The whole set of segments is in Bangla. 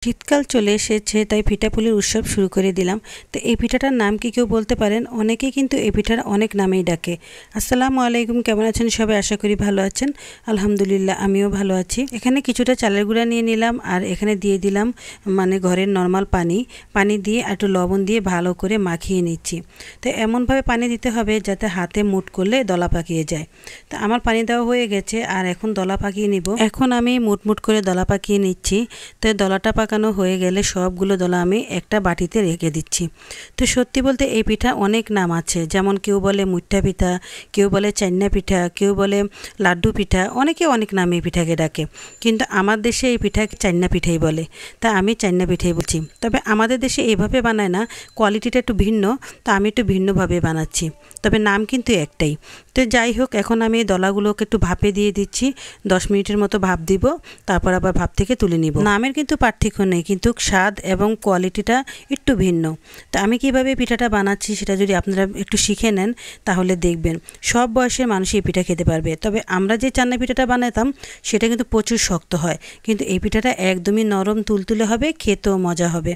শীতকাল চলে এসেছে, তাই পিঠাপুলির উৎসব শুরু করে দিলাম। তো এই পিঠাটার নাম কি কেউ বলতে পারেন? অনেকেই কিন্তু এই পিঠার অনেক নামেই ডাকে। আসসালামু আলাইকুম, কেমন আছেন সবাই? আশা করি ভালো আছেন। আলহামদুলিল্লাহ, আমিও ভালো আছি। এখানে কিছুটা চালের গুঁড়া নিয়ে নিলাম, আর এখানে দিয়ে দিলাম ঘরের নর্মাল পানি দিয়ে একটু লবণ দিয়ে ভালো করে মাখিয়ে নিচ্ছি। তো এমনভাবে পানি দিতে হবে যাতে হাতে মুঠ করলে দলা পাকিয়ে যায়। তো আমার পানি দেওয়া হয়ে গেছে, আর এখন দলা পাকিয়ে নিব। এখন আমি মুঠ করে দলা পাকিয়ে নিচ্ছি। তো দলাটা পাকানো হয়ে গেলে সবগুলো দলা আমি একটা বাটিতে রেখে দিচ্ছি। তো সত্যি বলতে এই পিঠা অনেক নাম আছে, যেমন কেউ বলে মুঠা পিঠা, কেউ বলে চাইনা পিঠা, কেউ বলে লাড্ডু পিঠা, অনেকে অনেক নামে এই পিঠাকে ডাকে। কিন্তু আমার দেশে এই পিঠা চাইনা পিঠাই বলে, তা আমি চাইনা পিঠাই বলছি। তবে আমাদের দেশে এইভাবে বানায় না, কোয়ালিটিটা একটু ভিন্ন, তা আমি একটু ভিন্নভাবে বানাচ্ছি, তবে নাম কিন্তু একটাই। তো যাই হোক, এখন আমি দলাগুলোকে একটু ভাপে দিয়ে দিচ্ছি। 10 মিনিটের মতো ভাপ দিব, তারপর আবার ভাপ থেকে তুলে নিব। নামের কিন্তু পার্থক্য নেই, কিন্তু স্বাদ এবং কোয়ালিটিটা একটু ভিন্ন। তো আমি কিভাবে পিঠাটা বানাচ্ছি সেটা যদি আপনারা একটু শিখে নেন তাহলে দেখবেন সব বয়সের মানুষই এই পিঠা খেতে পারবে। তবে আমরা যে চান্না পিঠাটা বানাতাম সেটা কিন্তু প্রচুর শক্ত হয়, কিন্তু এই পিঠাটা একদমই নরম তুলতুলে হবে, খেতেও মজা হবে।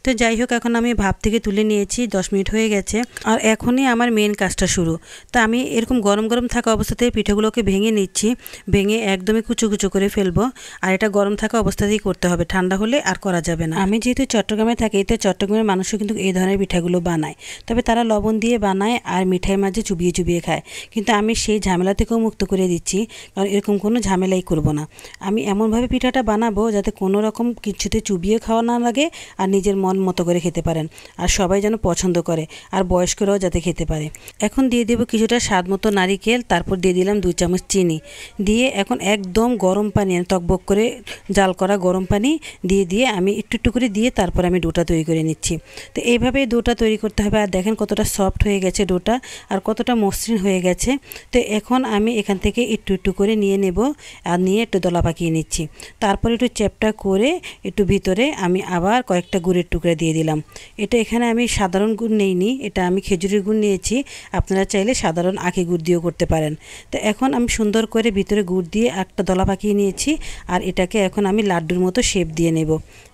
তো যাই হোক, এখন আমি ভাপ থেকে তুলে নিয়েছি, 10 মিনিট হয়ে গেছে। আর এখনই আমার মেন কাজটা শুরু। তা আমি এরকম গরম গরম থাকা অবস্থাতে পিঠাগুলোকে ভেঙে নিচ্ছি, ভেঙে একদমই কুচো কুচো করে ফেলবো। আর এটা গরম থাকা অবস্থাতেই করতে হবে, ঠান্ডা হলে আর করা যাবে না। আমি যেহেতু চট্টগ্রামে থাকি, তো চট্টগ্রামের মানুষও কিন্তু এই ধরনের পিঠাগুলো বানায়, তবে তারা লবণ দিয়ে বানায় আর মিঠাইয়ের মাঝে চুবিয়ে চুবিয়ে খায়। কিন্তু আমি সেই ঝামেলা থেকেও মুক্ত করে দিচ্ছি, কারণ এরকম কোনো ঝামেলাই করব না। আমি এমনভাবে পিঠাটা বানাবো যাতে কোনো রকম কিছুতে চুবিয়ে খাওয়া না লাগে, আর নিজের মন মতো করে খেতে পারেন, আর সবাই যেন পছন্দ করে, আর বয়স্করাও যাতে খেতে পারে। এখন দিয়ে দেবো কিছুটা স্বাদ মতো নারিকেল, তারপর দিয়ে দিলাম 2 চামচ চিনি দিয়ে এখন একদম গরম পানি, টকবক করে জাল করা গরম পানি দিয়ে আমি একটু একটু করে দিয়ে তারপর আমি ডোটা তৈরি করে নিচ্ছি। তো এইভাবে ডোটা তৈরি করতে হবে। আর দেখেন কতটা সফট হয়ে গেছে ডোটা, আর কতটা মসৃণ হয়ে গেছে। তো এখন আমি এখান থেকে একটু একটু করে নিয়ে নেব, আর নিয়ে একটু দলা পাকিয়ে নিচ্ছি। তারপর একটু চ্যাপটা করে একটু ভিতরে আমি আবার কয়েকটা গুড়ের টুকরা দিয়ে দিলাম। এটা এখানে আমি সাধারণ গুড় নেইনি, এটা আমি খেজুরের গুড় নিয়েছি। আপনারা চাইলে সাধারণ আখি গুড় দিয়েও করতে পারেন। তো এখন আমি সুন্দর করে ভিতরে গুড় দিয়ে একটা দলা পাকিয়ে নিয়েছি, আর এটাকে এখন আমি লাড্ডুর মতো শেপ দিয়ে নেব।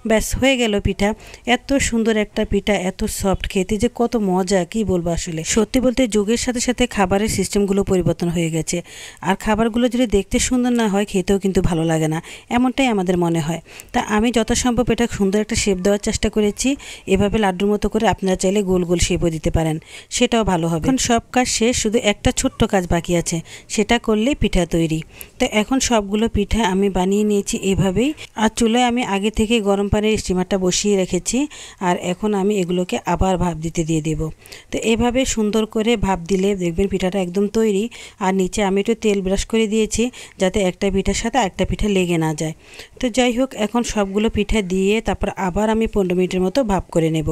ব্যাস হয়ে গেল পিঠা। এত সুন্দর একটা পিঠা, এত সফট, খেতে যে কত মজা কি বলবো। আসলে সত্যি বলতে যুগের সাথে সাথে খাবারের সিস্টেমগুলো পরিবর্তন হয়ে গেছে, আর খাবারগুলো যদি দেখতে সুন্দর না হয় খেতেও কিন্তু ভালো লাগে না, এমনটাই আমাদের মনে হয়। তা আমি যথাসম্ভব এটা সুন্দর একটা শেপ দেওয়ার চেষ্টা করেছি। এভাবে লাড্ডুর মতো করে আপনারা চাইলে গোল গোল শেপও দিতে পারেন, সেটাও ভালো হবে। এখন সব কাজ শেষ, শুধু একটা ছোট্ট কাজ বাকি আছে, সেটা করলেই পিঠা তৈরি। তো এখন সবগুলো পিঠা আমি বানিয়ে নিয়েছি এভাবেই। আর চুলায় আমি আগে থেকে গরম পানির স্টিমারটা বসিয়ে রেখেছি, আর এখন আমি এগুলোকে আবার ভাপ দিতে দিয়ে দেব। তো এভাবে সুন্দর করে ভাপ দিলে দেখবেন পিঠাটা একদম তৈরি। আর নিচে আমি একটু তেল ব্রাশ করে দিয়েছি যাতে একটা পিঠার সাথে একটা পিঠা লেগে না যায়। তো যাই হোক, এখন সবগুলো পিঠা দিয়ে তারপর আবার আমি 15 মিনিটের মতো ভাপ করে নেব।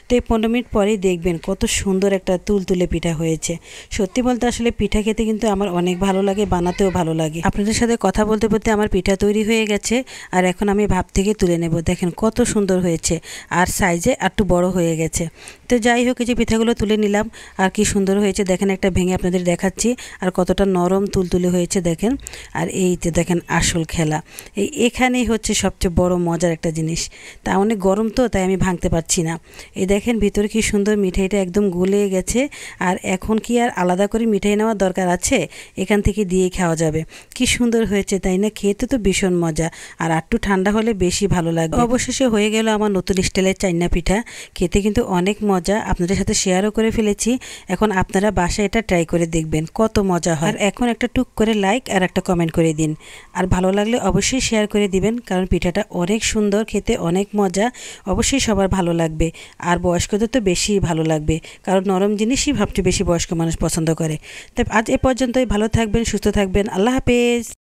তো এই 15 মিনিট পরেই দেখবেন কত সুন্দর একটা তুলতুলে পিঠা হয়েছে। সত্যি বলতে আসলে পিঠা খেতে কিন্তু আমার অনেক ভালো লাগে, বানাতেও ভালো লাগে। আপনাদের সাথে কথা বলতে বলতে আমার পিঠা তৈরি হয়ে গেছে, আর এখন আমি ভাপ থেকে তুলে নেব। দেখেন কত সুন্দর হয়েছে, আর সাইজে একটু বড় হয়ে গেছে। তো যাই হোক, এই যে পিঠাগুলো তুলে নিলাম, আর কি সুন্দর হয়েছে দেখেন। একটা ভেঙে আপনাদের দেখাচ্ছি, আর কতটা নরম তুলতুলে হয়েছে দেখেন। আর এই যে দেখেন আসল খেলা এখানেই হচ্ছে সবচেয়ে বড় মজার একটা জিনিস। তা অনেক গরম তো, তাই আমি ভাঙতে পারছি না। এই দেখেন ভিতরে কি সুন্দর মিঠাইটা একদম গলে গেছে। আর এখন কি আর আলাদা করে মিঠাই নেওয়ার দরকার আছে? এখান থেকে দিয়ে খাওয়া যাবে। কি সুন্দর হয়েছে তাই না? খেতে তো ভীষণ মজা, আর একটু ঠান্ডা হলে বেশি ভালো লাগবে। অবশেষে হয়ে গেল আমার নতুন স্টাইলের চাইনা পিঠা। খেতে কিন্তু অনেক মজা, আপনাদের সাথে শেয়ারও করে ফেলেছি। এখন আপনারা বাসায় এটা ট্রাই করে দেখবেন কত মজা হয়। আর এখন একটা টুক করে লাইক আর একটা কমেন্ট করে দিন, আর ভালো লাগলে অবশ্যই শেয়ার করে দিবেন, কারণ পিঠাটা অনেক সুন্দর, খেতে অনেক মজা, অবশ্যই সবার ভালো লাগবে। আর বয়স্কদের তো বেশি ভালো লাগবে, কারণ নরম জিনিসই ভাবতে বেশি বয়স্ক মানুষ পছন্দ করে। তাই আজ এ পর্যন্তই। ভালো থাকবেন, সুস্থ থাকবেন, আল্লাহ হাফেজ।